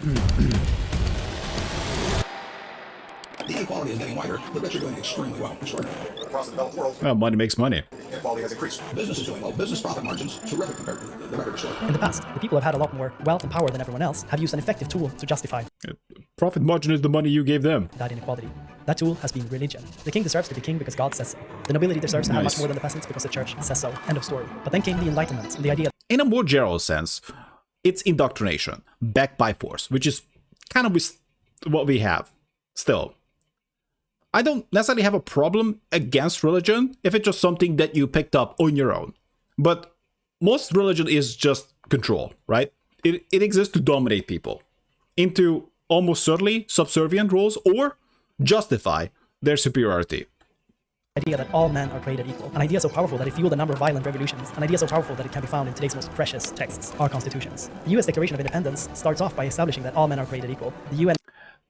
The inequality is getting wider. The rich are doing extremely well. Extraordinary. Across the developed world, Well, money makes money. inequality has increased. Business is doing well. Business profit margins terrific compared to the record store. In the past, the people who have had a lot more wealth and power than everyone else have used an effective tool to justify Profit margin is the money you gave them. that inequality. That tool has been religion. The king deserves to be king because God says so. The nobility deserves to have much Nice. more than the peasants because the church says so. End of story. But then came the Enlightenment and the idea In a more general sense, it's indoctrination, backed by force, which is kind of what we have still. I don't necessarily have a problem against religion if it's just something that you picked up on your own. But most religion is just control, right? It exists to dominate people into almost certainly subservient roles or justify their superiority. that all men are created equal. An idea so powerful that it fueled a number of violent revolutions. An idea so powerful that it can be found in today's most precious texts, our constitutions. The US Declaration of Independence starts off by establishing that all men are created equal. The UN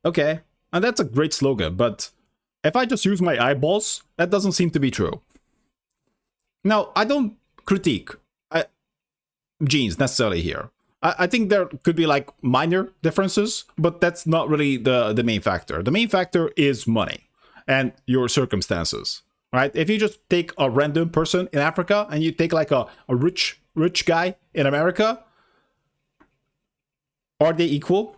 Okay, and that's a great slogan, but if I just use my eyeballs, that doesn't seem to be true. Now, I don't critique genes necessarily here. I think there could be like minor differences, but that's not really the main factor. The main factor is money and your circumstances, right? If you just take a random person in Africa and you take like a rich guy in America, are they equal?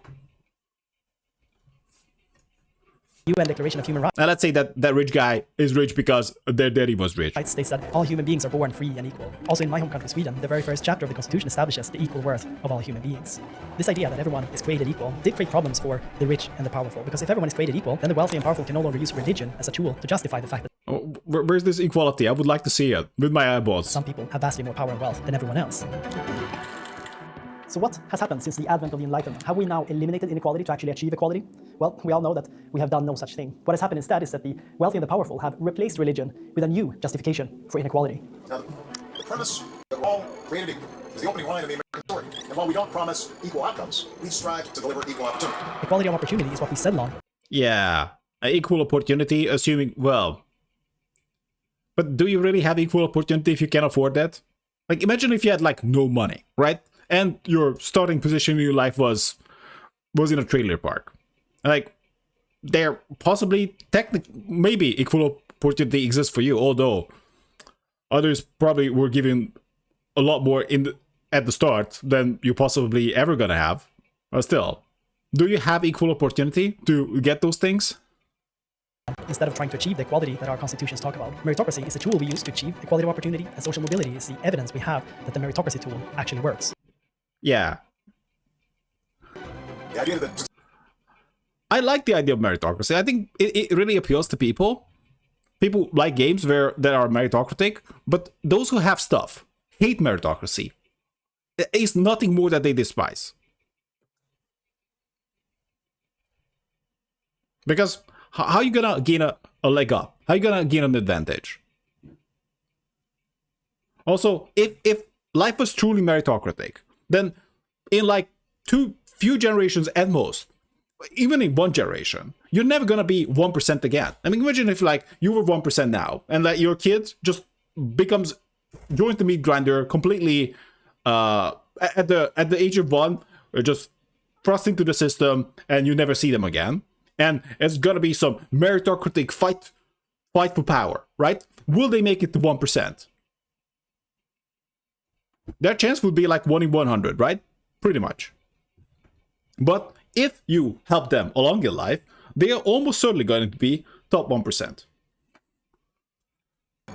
UN Declaration of Human Rights And let's say that rich guy is rich because their daddy was rich. states that all human beings are born free and equal. Also in my home country, Sweden, the very first chapter of the Constitution establishes the equal worth of all human beings. This idea that everyone is created equal did create problems for the rich and the powerful, because if everyone is created equal, then the wealthy and powerful can no longer use religion as a tool to justify the fact that Oh, where's this equality? I would like to see it with my eyeballs. some people have vastly more power and wealth than everyone else. So what has happened since the advent of the Enlightenment? Have we now eliminated inequality to actually achieve equality? Well, we all know that we have done no such thing. What has happened instead is that the wealthy and the powerful have replaced religion with a new justification for inequality. Now, the premise that we're all created equal is the opening line of the American story. And while we don't promise equal outcomes, we strive to deliver equal opportunity. Equality of opportunity is what we settle on. Yeah, equal opportunity, assuming, well, but do you really have equal opportunity if you can afford that? Like, imagine if you had like no money, right? And your starting position in your life was in a trailer park. Like, there possibly, maybe equal opportunity exists for you, although others probably were given a lot more at the start than you possibly ever gonna have. But still, do you have equal opportunity to get those things? Instead of trying to achieve the equality that our constitutions talk about. Meritocracy is a tool we use to achieve equality of opportunity, and social mobility is the evidence we have that the meritocracy tool actually works. Yeah. The idea that I like the idea of meritocracy. I think it really appeals to people. People like games that are meritocratic, but those who have stuff hate meritocracy. It's nothing more that they despise. Because how are you gonna gain a leg up? How are you gonna gain an advantage? Also, if life was truly meritocratic, then in like few generations at most, even in one generation, you're never gonna be 1% again. I mean, imagine if like you were 1% now, and like your kid just joins the meat grinder completely at the age of 1, or just thrust into the system, and you never see them again. And it's gonna be some meritocratic fight for power, right? Will they make it to 1%? Their chance would be like 1 in 100, right? Pretty much. But if you help them along your life, they are almost certainly going to be top 1%.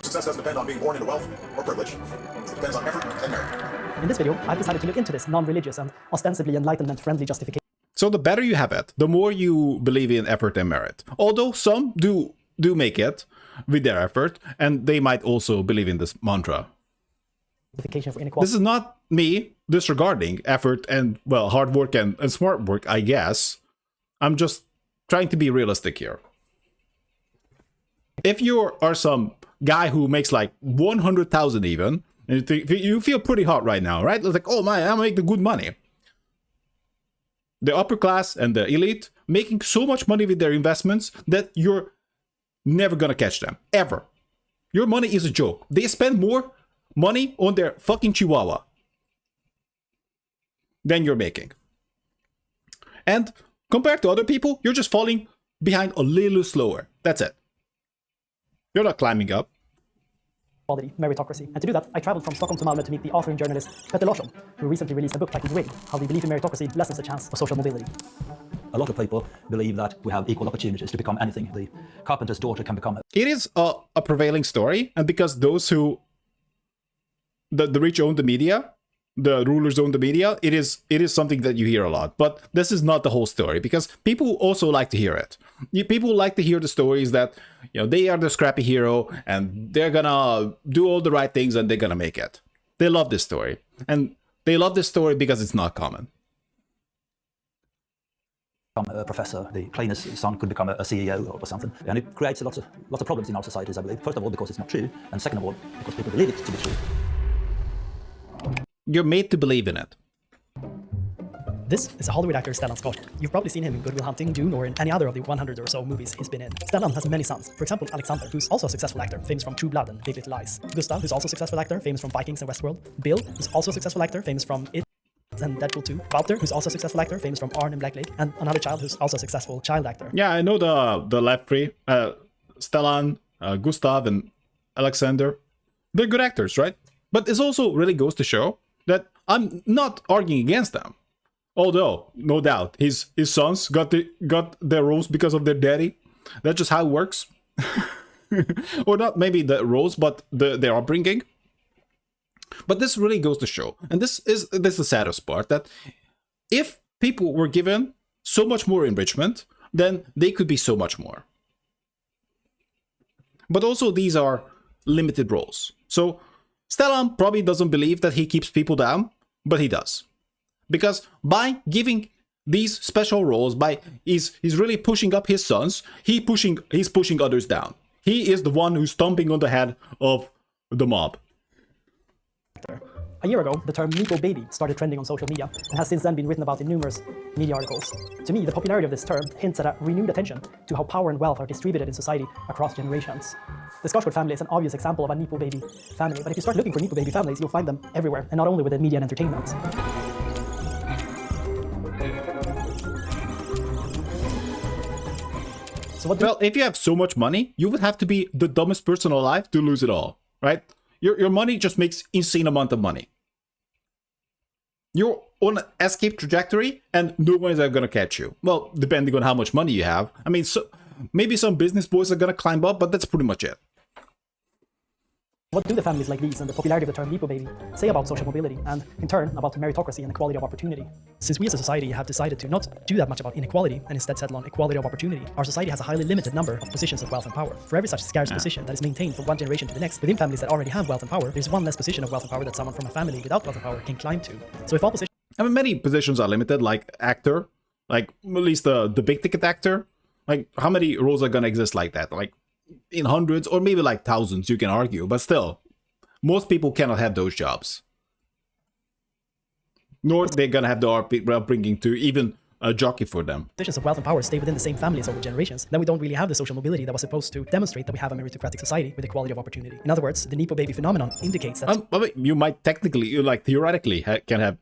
success doesn't depend on being born into wealth or privilege. It depends on effort and merit. In this video, I've decided to look into this non-religious and ostensibly enlightenment-friendly justification So the better you have it, the more you believe in effort and merit. Although some do make it with their effort, and they might also believe in this mantra. for inequality. This is not me disregarding effort and, well, hard work and smart work, I guess. I'm just trying to be realistic here. If you are some guy who makes like 100,000 even, and you feel pretty hot right now, right? It's like, oh man, I'm making good money. The upper class and the elite making so much money with their investments that you're never gonna catch them, ever. Your money is a joke. They spend more money on their fucking chihuahua than you're making. And compared to other people, you're just falling behind a little slower. That's it. You're not climbing up. Equality, meritocracy. And to do that, I traveled from Stockholm to Malmö to meet the author and journalist Petter Larsson, who recently released a book titled Win, How the Belief in Meritocracy Lessens the Chance of Social Mobility. A lot of people believe that we have equal opportunities to become anything. The carpenter's daughter can become It is a prevailing story, and because those who the rich own the media, the rulers own the media, it is something that you hear a lot. But this is not the whole story, because people also like to hear it. People like to hear the stories that, you know, they are the scrappy hero and they're gonna do all the right things and they're gonna make it. They love this story, and they love this story because it's not common. a professor. The cleaner's son could become a CEO or something. And it creates lots of problems in our societies, I believe. First of all, because it's not true. And second of all, because people believe it to be true. You're made to believe in it. This is a Hollywood actor, Stellan Skarsgård. You've probably seen him in Good Will Hunting, Dune, or in any other of the 100 or so movies he's been in. Stellan has many sons. For example, Alexander, who's also a successful actor, famous from True Blood and Big Little Lies. Gustav, who's also a successful actor, famous from Vikings and Westworld. Bill, who's also a successful actor, famous from It and Deadpool 2. Walter, who's also a successful actor, famous from Arn and Black Lake. And another child who's also a successful child actor. Yeah, I know the left three. Stellan, Gustav, and Alexander. They're good actors, right? But this also really goes to show that I'm not arguing against them. Although, no doubt, his sons got their roles because of their daddy. That's just how it works. Or not maybe the roles, but their upbringing. But this really goes to show, and this is the saddest part, that if people were given so much more enrichment, then they could be so much more. But also, these are limited roles. So Stellan probably doesn't believe that he keeps people down, but he does. Because by giving these special roles, he's really pushing up his sons, he's pushing others down. He is the one who's stomping on the head of the mob. A year ago, the term Nepo baby started trending on social media and has since then been written about in numerous media articles. To me, the popularity of this term hints at a renewed attention to how power and wealth are distributed in society across generations. The Skarsgård family is an obvious example of a Nepo baby family, but if you start looking for Nepo baby families, you'll find them everywhere, and not only within media and entertainment. Well, if you have so much money, you would have to be the dumbest person alive to lose it all, right? Your money just makes insane amount of money. You're on an escape trajectory and no one is ever gonna catch you. Well, depending on how much money you have. I mean, so maybe some business boys are gonna climb up, but that's pretty much it. What do the families like these and the popularity of the term Nepo baby say about social mobility, and in turn about meritocracy and equality of opportunity? Since we as a society have decided to not do that much about inequality and instead settle on equality of opportunity, our society has a highly limited number of positions of wealth and power. For every such scarce position that is maintained from one generation to the next, within families that already have wealth and power, there's one less position of wealth and power that someone from a family without wealth and power can climb to. So if all positions... I mean, many positions are limited, like actor, like at least the big ticket actor. Like, how many roles are gonna exist like that? Like, in hundreds or maybe like thousands, you can argue, but still. Most people cannot have those jobs. Nor they're gonna have the upbringing to even jockey for them. Positions of wealth and power stay within the same families over generations, then we don't really have the social mobility that was supposed to demonstrate that we have a meritocratic society with equality of opportunity. In other words, the Nepo baby phenomenon indicates that... I mean, you might technically, like theoretically, can have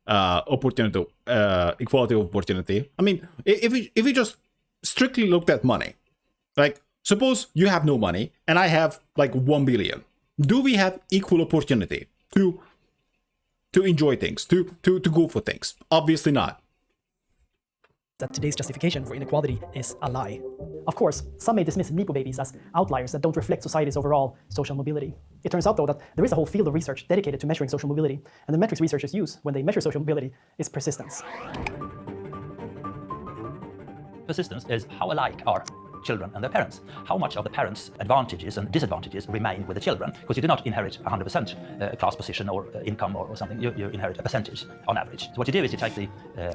opportunity, equality of opportunity. I mean, if we just strictly looked at money, like suppose you have no money and I have like 1 billion. Do we have equal opportunity to enjoy things, to go for things? Obviously not. That today's justification for inequality is a lie. Of course, some may dismiss Nepo babies as outliers that don't reflect society's overall social mobility. It turns out, though, that there is a whole field of research dedicated to measuring social mobility, and the metrics researchers use when they measure social mobility is persistence. Persistence is how alike are children and their parents. How much of the parents' advantages and disadvantages remain with the children? Because you do not inherit 100% class position or income or something. You inherit a percentage on average. So what you do is you take the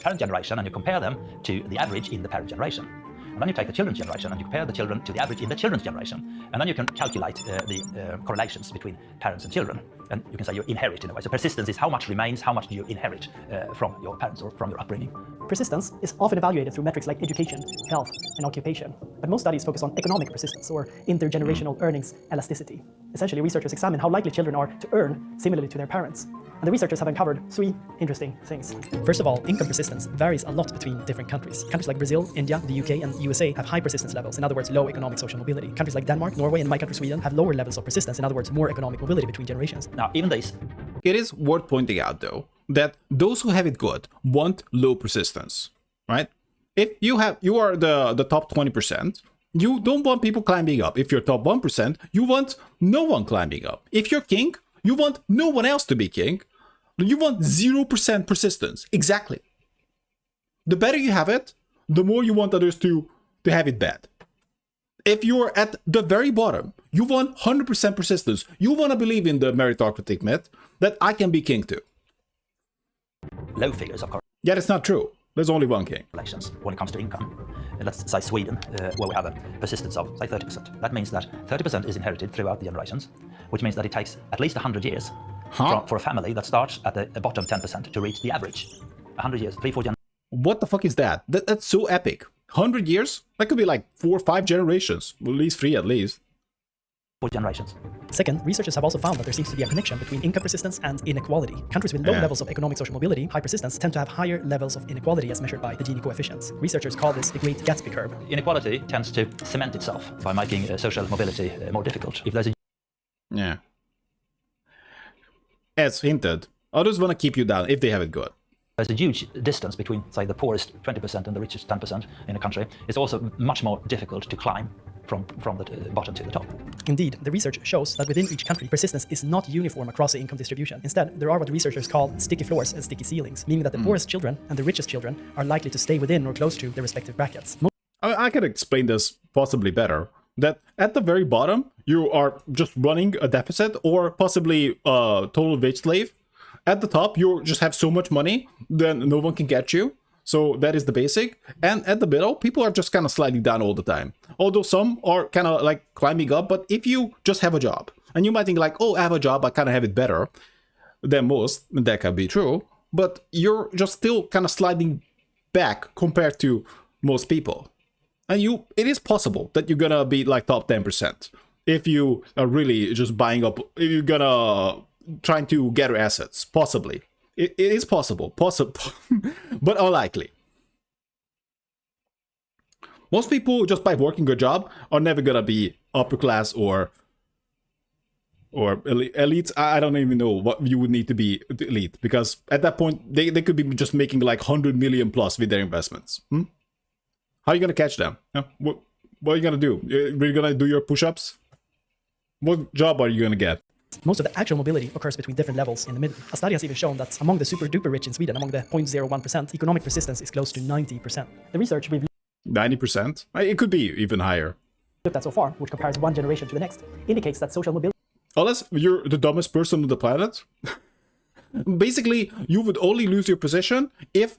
parent generation and you compare them to the average in the parent generation. And then you take the children's generation and you compare the children to the average in the children's generation. And then you can calculate the correlations between parents and children. And you can say you inherit in a way. So persistence is how much remains, how much do you inherit from your parents or from your upbringing. Persistence is often evaluated through metrics like education, health, and occupation. But most studies focus on economic persistence or intergenerational earnings elasticity. Essentially, researchers examine how likely children are to earn similarly to their parents. And the researchers have uncovered 3 interesting things. First of all, income persistence varies a lot between different countries. Countries like Brazil, India, the UK, and USA have high persistence levels, in other words, low economic social mobility. Countries like Denmark, Norway, and my country Sweden have lower levels of persistence, in other words, more economic mobility between generations. Now, even these. It is worth pointing out, though, that those who have it good want low persistence, right? If you are the top 20%, you don't want people climbing up. If you're top 1%, you want no one climbing up. If you're king, you want no one else to be king. You want 0% persistence. Exactly. The better you have it, the more you want others to have it bad. If you're at the very bottom, you want 100% persistence. You want to believe in the meritocracy myth that I can be king too. Low figures of Yeah, that's not true. There's only one king. correlations when it comes to income. Let's say Sweden, where we have a persistence of, say, 30%. That means that 30% is inherited throughout the generations, which means that it takes at least 100 years for a family that starts at the bottom 10% to reach the average. 100 years, 3-4 generations. What the fuck is that? That's so epic. 100 years? That could be like 4 or 5 generations. Well, at least 3 at least. 4 generations. Second, researchers have also found that there seems to be a connection between income persistence and inequality. Countries with low levels of economic social mobility, high persistence, tend to have higher levels of inequality as measured by the Gini coefficients. Researchers call this the Great Gatsby curve. Inequality tends to cement itself by making social mobility more difficult. If there's a Yeah. As hinted, others want to keep you down if they have it good. There's a huge distance between, say, the poorest 20% and the richest 10% in a country. It's also much more difficult to climb from the bottom to the top. Indeed, the research shows that within each country, persistence is not uniform across the income distribution. Instead, there are what researchers call sticky floors and sticky ceilings, meaning that the poorest children and the richest children are likely to stay within or close to their respective brackets. I could explain this possibly better. That at the very bottom, you are just running a deficit or possibly a total wage slave. At the top, you just have so much money, then no one can get you. So that is the basic. And at the middle, people are just kind of sliding down all the time. Although some are kind of like climbing up. But if you just have a job, and you might think like, oh, I have a job, I kind of have it better than most. That can be true. But you're just still kind of sliding back compared to most people. And it is possible that you're gonna be like top 10% if you are really just buying up, if you're gonna trying to gather assets. Possibly. It is possible, but unlikely. Most people, just by working a job, are never gonna be upper class or elite. I don't even know what you would need to be elite, because at that point they could be just making like 100 million plus with their investments. How are you gonna catch them? What are you gonna do? You're gonna do your push-ups? What job are you gonna get? Most of the actual mobility occurs between different levels in the middle. A study has even shown that among the super duper rich in Sweden, among the 0.01%, economic persistence is close to 90%. The research we've 90%? It could be even higher. looked at so far, which compares one generation to the next, indicates that social mobility Unless you're the dumbest person on the planet. Basically, you would only lose your position if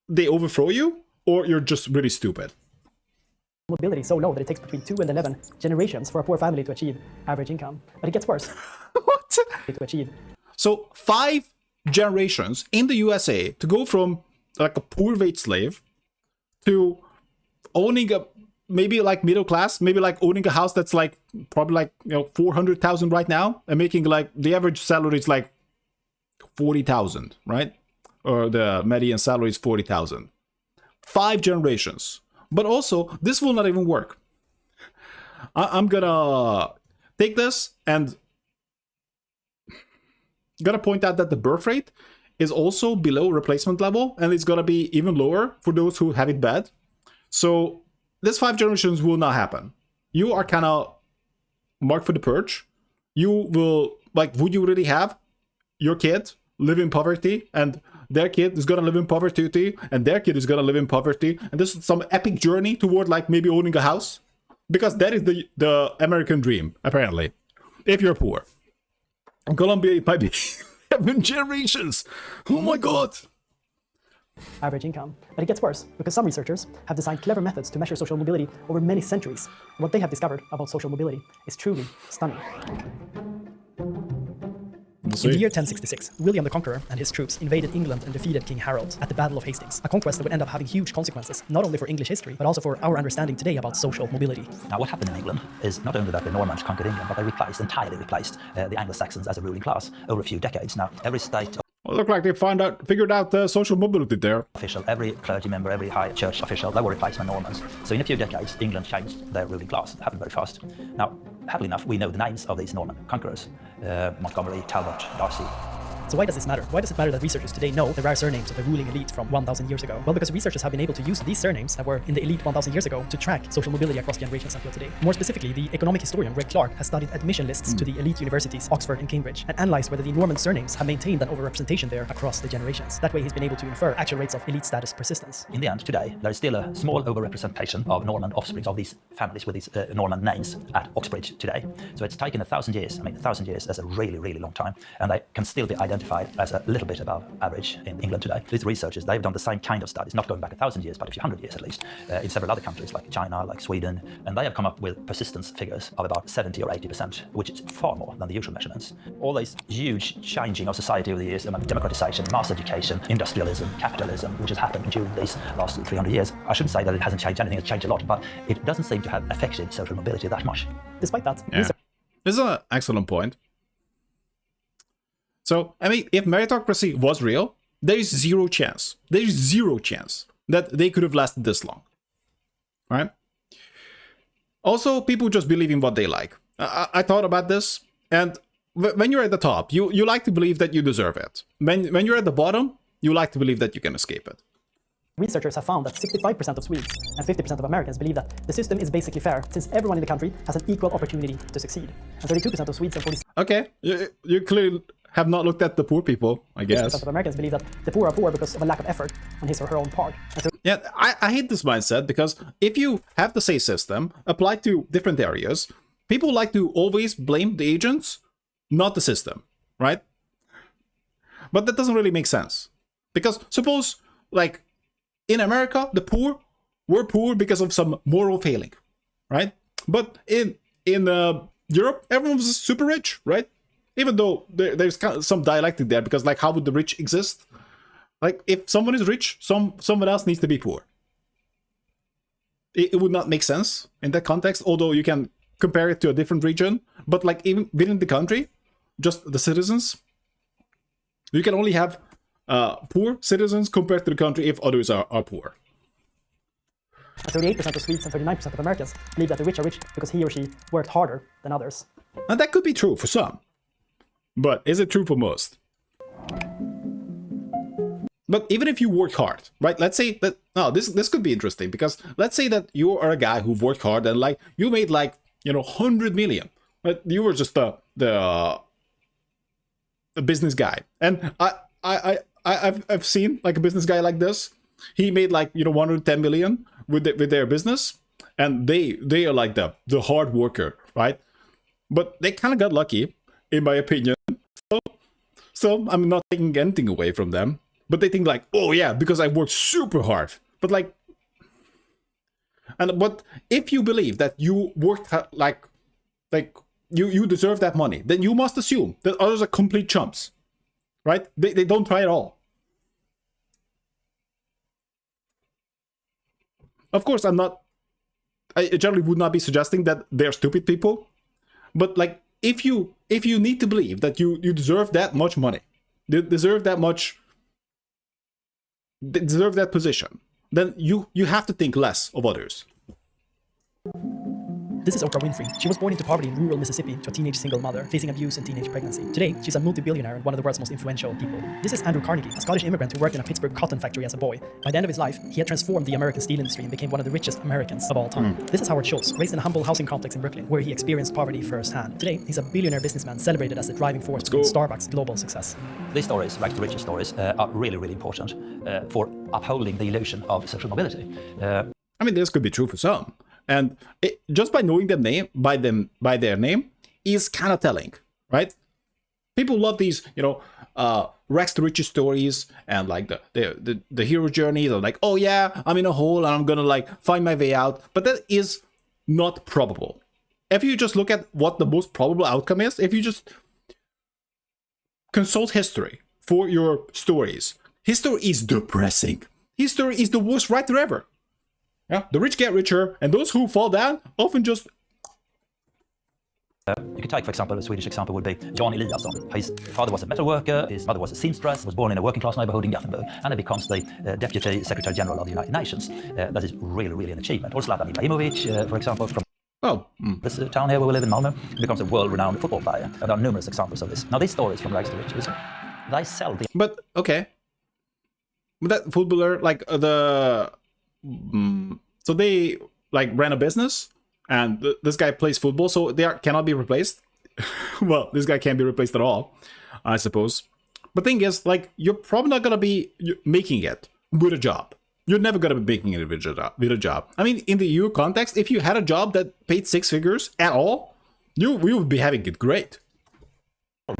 they overthrow you, or you're just really stupid. mobility is so low that it takes between 2 and 11 generations for a poor family to achieve average income. But it gets worse. What? To achieve. So 5 generations in the USA to go from like a poor wage slave to owning a maybe like middle class, maybe like owning a house that's like probably like 400,000 right now, and making like the average salary is like 40,000, right? Or the median salary is 40,000. 5 generations. But also, this will not even work. I'm gonna take this and gonna point out that the birth rate is also below replacement level, and it's gonna be even lower for those who have it bad. So this 5 generations will not happen. You are kind of marked for the purge. You will, like, would you really have your kid live in poverty, and their kid is gonna live in poverty too, and their kid is gonna live in poverty, and this is some epic journey toward like maybe owning a house? Because that is the American dream, apparently, if you're poor. In Colombia, it might be 7 generations. Oh my god. Average income. But it gets worse, because some researchers have designed clever methods to measure social mobility over many centuries. What they have discovered about social mobility is truly stunning. In the year 1066, William the Conqueror and his troops invaded England and defeated King Harold at the Battle of Hastings, a conquest that would end up having huge consequences, not only for English history, but also for our understanding today about social mobility. Now, what happened in England is not only that the Normans conquered England, but they entirely replaced the Anglo-Saxons as a ruling class over a few decades. Now, every state Well, look like they figured out social mobility there. official, every clergy member, every high church official, they were replaced by Normans. So in a few decades, England changed their ruling class. It happened very fast. Now, happily enough, we know the names of these Norman conquerors. Montgomery, Talbot, Darcy. So why does this matter? Why does it matter that researchers today know the rare surnames of the ruling elite from 1,000 years ago? Well, because researchers have been able to use these surnames that were in the elite 1,000 years ago to track social mobility across generations until today. More specifically, the economic historian Greg Clark has studied admission lists to the elite universities, Oxford and Cambridge, and analyzed whether the Norman surnames have maintained an overrepresentation there across the generations. That way, he's been able to infer actual rates of elite status persistence. In the end, today, there is still a small overrepresentation of Norman offsprings of these families with these Norman names at Oxbridge today. So it's taken 1,000 years. I mean, 1,000 years is a really, really long time, and they can still be identified as a little bit above average in England today. These researchers, they've done the same kind of studies, not going back 1,000 years, but a few hundred years at least, in several other countries like China, like Sweden, and they have come up with persistence figures of about 70 or 80%, which is far more than the usual measurements. All these huge changing of society over the years, democratization, mass education, industrialism, capitalism, which has happened during these last 300 years. I shouldn't say that it hasn't changed anything, it's changed a lot, but it doesn't seem to have affected social mobility that much. Despite that, Yeah. This is an excellent point. So, I mean, if meritocracy was real, there is zero chance that they could have lasted this long. Right? Also, people just believe in what they like. I thought about this, and when you're at the top, you like to believe that you deserve it. When you're at the bottom, you like to believe that you can escape it. researchers have found that 65% of Swedes and 50% of Americans believe that the system is basically fair, since everyone in the country has an equal opportunity to succeed. And 32% of Swedes and 46% Okay, you clearly have not looked at the poor people, I guess. of Americans believe that the poor are poor because of a lack of effort on his or her own part. And Yeah, I hate this mindset, because if you have the same system applied to different areas, people like to always blame the agents, not the system, right? But that doesn't really make sense. Because suppose, like, in America, the poor were poor because of some moral failing, right? But in Europe, everyone was super rich, right? Even though there's kind of some dialectic there, because, like, how would the rich exist? Like, if someone is rich, someone else needs to be poor. It would not make sense in that context, although you can compare it to a different region. But, like, even within the country, just the citizens, you can only have poor citizens compared to the country if others are poor. 38% of Swedes and 39% of Americans believe that the rich are rich because he or she worked harder than others. And that could be true for some. But is it true for most? But even if you work hard, right? Let's say that, this could be interesting, because let's say that you are a guy who worked hard and, like, you made, like, 100 million. But you were just the business guy. And I've seen, like, a business guy like this. He made, like, 110 million with their business, and they are like the hard worker, right? But they kind of got lucky, in my opinion. So I'm not taking anything away from them, but they think, like, oh yeah, because I worked super hard. But, like, but if you believe that you worked like you deserve that money, then you must assume that others are complete chumps, right? They don't try at all. Of course, I generally would not be suggesting that they're stupid people, but, like, if you need to believe that you deserve that much money, deserve that position, then you have to think less of others. This is Oprah Winfrey. She was born into poverty in rural Mississippi to a teenage single mother facing abuse and teenage pregnancy. Today, she's a multi-billionaire and one of the world's most influential people. This is Andrew Carnegie, a Scottish immigrant who worked in a Pittsburgh cotton factory as a boy. By the end of his life, he had transformed the American steel industry and became one of the richest Americans of all time. This is Howard Schultz, raised in a humble housing complex in Brooklyn, where he experienced poverty firsthand. Today, he's a billionaire businessman celebrated as the driving force behind Starbucks' global success. These stories, like the riches stories, are really, really important for upholding the illusion of social mobility. I mean, this could be true for some. And just by knowing their name, by their name, is kind of telling, right? People love these, rags to riches stories, and, like, the hero journeys are like, oh yeah, I'm in a hole and I'm gonna, like, find my way out. But that is not probable. If you just look at what the most probable outcome is, if you just consult history for your stories. History is depressing. History is the worst writer ever. Yeah, the rich get richer, and those who fall down often just... You could take, for example, a Swedish example would be Jan Eliasson. His father was a metal worker, his mother was a seamstress, was born in a working class neighborhood in Gothenburg, and he becomes the Deputy Secretary General of the United Nations. That is really, really an achievement. Or Zlatan Ibrahimovic, for example, from this town here where we live in Malmö, becomes a world-renowned football player. And there are numerous examples of this. Now, these stories from rags to riches, they sell the... But, okay. But that footballer, like, so they, like, ran a business, and this guy plays football, so they cannot be replaced. Well, this guy can't be replaced at all, I suppose. But thing is, like, you're probably not gonna be making it with a job. You're never gonna be making it with a job. I mean, in the EU context, if you had a job that paid 6 figures at all, you would be having it great.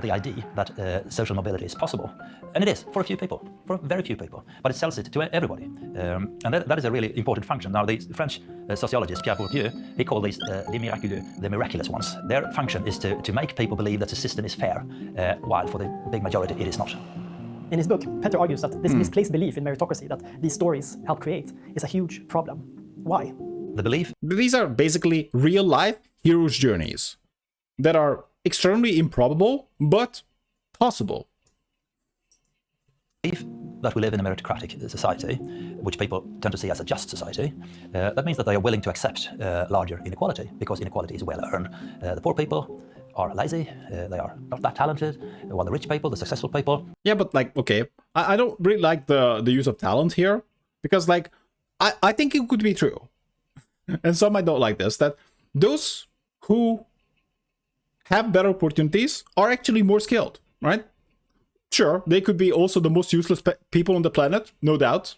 The idea that social mobility is possible. And it is, for a few people, for very few people. But it sells it to everybody. And that is a really important function. Now, the French sociologist Pierre Bourdieu, he called these les miraculeux, the miraculous ones. Their function is to make people believe that the system is fair, while for the big majority it is not. In his book, Petter argues that this misplaced belief in meritocracy that these stories help create is a huge problem. Why? The belief... These are basically real-life heroes' journeys that are extremely improbable, but possible. If that we live in a meritocratic society, which people tend to see as a just society, that means that they are willing to accept larger inequality, because inequality is well earned. The poor people are lazy, they are not that talented, while the rich people, the successful people... Yeah, but like, okay, I don't really like the use of talent here, because like, I think it could be true, and some might not like this, that those who have better opportunities are actually more skilled, right? Sure, they could be also the most useless people on the planet, no doubt.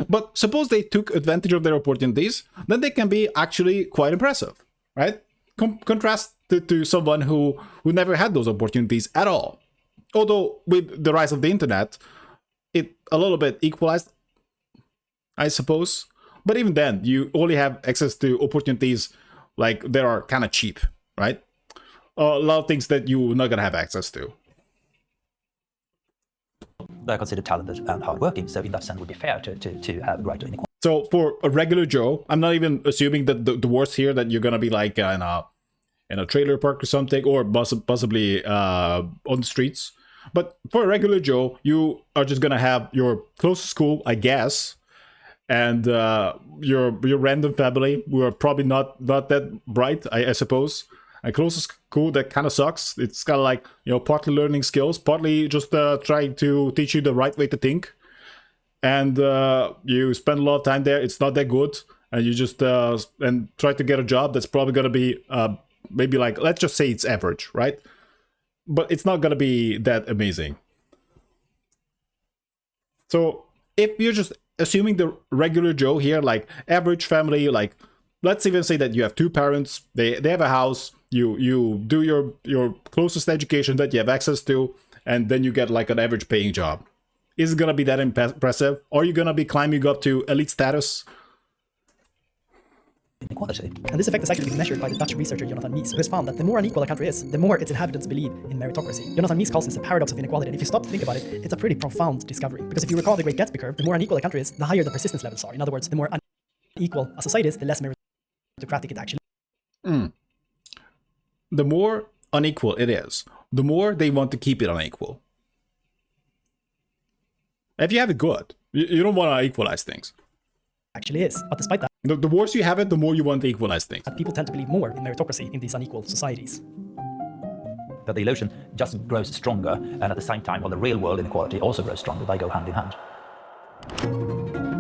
But suppose they took advantage of their opportunities, then they can be actually quite impressive, right? Contrast to someone who never had those opportunities at all. Although with the rise of the internet, it a little bit equalized, I suppose. But even then, you only have access to opportunities like that are kind of cheap, right? A lot of things that you're not gonna have access to. They're considered talented and hardworking, so in that sense it would be fair to have greater inequality. So for a regular Joe, I'm not even assuming that the worst here that you're gonna be like in a trailer park or something, or possibly on the streets. But for a regular Joe, you are just gonna have your closest school, I guess, and your random family who are probably not that bright, I suppose. A closest school that kind of sucks. It's kind of like, you know, partly learning skills, partly just trying to teach you the right way to think. And you spend a lot of time there. It's not that good, and you just and try to get a job that's probably gonna be maybe like, let's just say it's average, right? But it's not gonna be that amazing. So if you're just assuming the regular Joe here, like average family, like let's even say that you have 2 parents, they have a house, you do your closest education that you have access to, and then you get like an average paying job. Is it gonna be that impressive? Are you gonna be climbing up to elite status? Inequality. And this effect is actually measured by the Dutch researcher Jonathan Mies, who has found that the more unequal a country is, the more its inhabitants believe in meritocracy. Jonathan Mies calls this the paradox of inequality, and if you stop to think about it, it's a pretty profound discovery. Because if you recall the Great Gatsby curve, the more unequal a country is, the higher the persistence levels are. In other words, the more unequal a society is, the less meritocratic it actually is. The more unequal it is, the more they want to keep it unequal. If you have it good, you don't want to equalize things. Actually is. But despite that, The worse you have it, the more you want to equalize things. people tend to believe more in meritocracy in these unequal societies. That the illusion just grows stronger, and at the same time, while the real world inequality also grows stronger, they go hand in hand.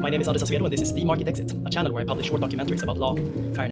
My name is Anders Acevedo, and this is The Market Exit, a channel where I publish short documentaries about law, fairness,